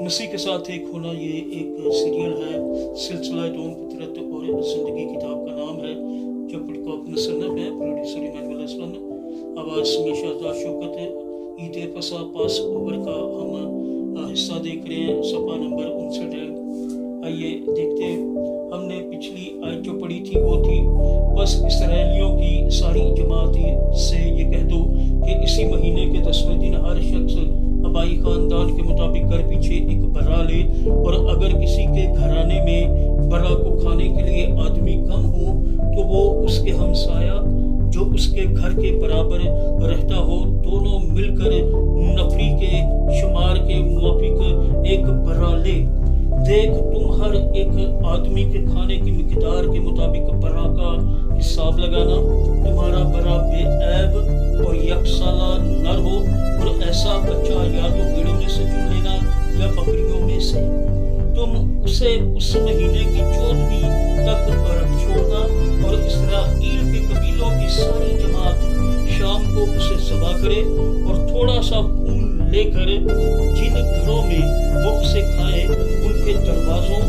मसीह के साथ एक होना ये एक सीरियल है। सिलसिला तौम फितरत और ज़िंदगी किताब का नाम है, जो पुरकाप मुसन्नफ है, प्रोड्यूसर इमानुएल असलम, आवाज़ में शाहज़ाद शौकत। ईद फसा पास ओवर का हम हिस्सा देख रहे हैं, सफ़ा नंबर 59 है। आइए देखते हैं। हमने पिछली आयत जो पढ़ी थी वो थी, बस इसराइलियों की सारी जमात से ये कह दो कि इसी महीने के 10वें दिन हर शख्स आबाई ख़ानदान के मुताबिक घर पीछे एक बर्रा ले, और अगर किसी के घराने में बर्रा को खाने के लिए आदमी कम हो तो वो उसके हमसाया जो उसके घर के बराबर रहता हो, दोनों मिलकर नफरी के शुमार के मुताबिक एक बर्रा ले। देख, तुम हर एक आदमी के खाने की मिकदार के मुताबिक बर्रा का हिसाब लगाना। तुम्हारा बर्रा बेऐब और यकसाला नर हो, और ऐसा बच्चा या तो भेड़ों में से चुन लेना या बकरियों में से। तुम उसे उस महीने की 14वीं तक रख छोड़ना, और इस्राएल के कबीलों की सारी जमात शाम को उसे ज़बा करे, और थोड़ा सा खून लेकर जिन घरों में वो उसे खाए उनके दरवाजों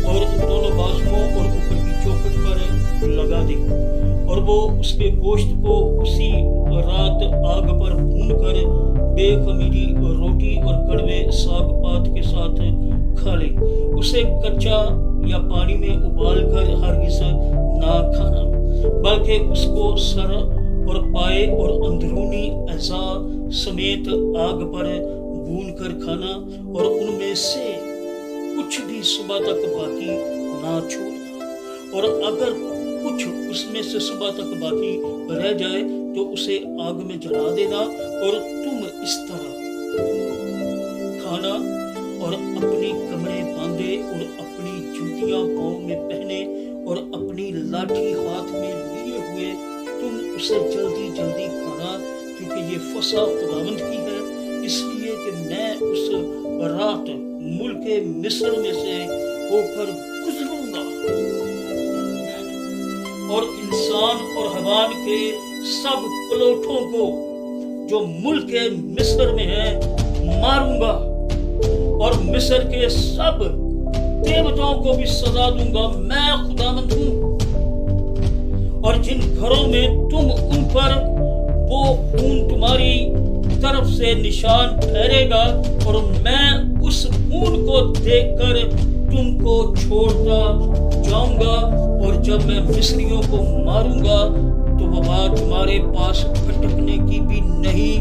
और दोनों बाजुओं और ऊपर की चौखट पर लगा दे, और वो उसके गोश्त को उसी रात आग पर भून कर बेखमीरी रोटी और कड़वे साग पात के साथ खा ले। उसे कच्चा या पानी में उबाल कर हरगिज़ ना खाना, बल्कि उसको सर और पाए और अंदरूनी अज़ा समेत आग पर भून कर खाना, और उनमें से कुछ भी सुबह तक बाकी ना छोड़ना। और अगर कुछ उसमें से सुबह तक बाकी रह जाए तो उसे आग में जला देना, और तुम इस तरह खाना और अपनी कमरे बांधे और अपनी जूतियां पाँव में पहने और अपनी लाठी हाथ में लिए हुए तुम उसे जल्दी जल्दी खाना, क्योंकि ये फसा खुदावंद की है, इसलिए कि मैं उस रात मुल्के मिस्र में से होकर गुजरूंगा, और इंसान और हैवान के सब पलोठों को जो मुल्के मिस्र में है मारूंगा, और मिस्र के सब देवताओं को भी सजा दूंगा। मैं खुदावंद हूँ। और जिन घरों में तुम उन पर वो खून तुम्हारी तरफ से निशान ठहरेगा, और मैं उस खून को देखकर तुमको छोड़ता जाऊंगा, और जब मैं मिस्रियों को मारूंगा तो वबा तुम्हारे पास भटकने की भी नहीं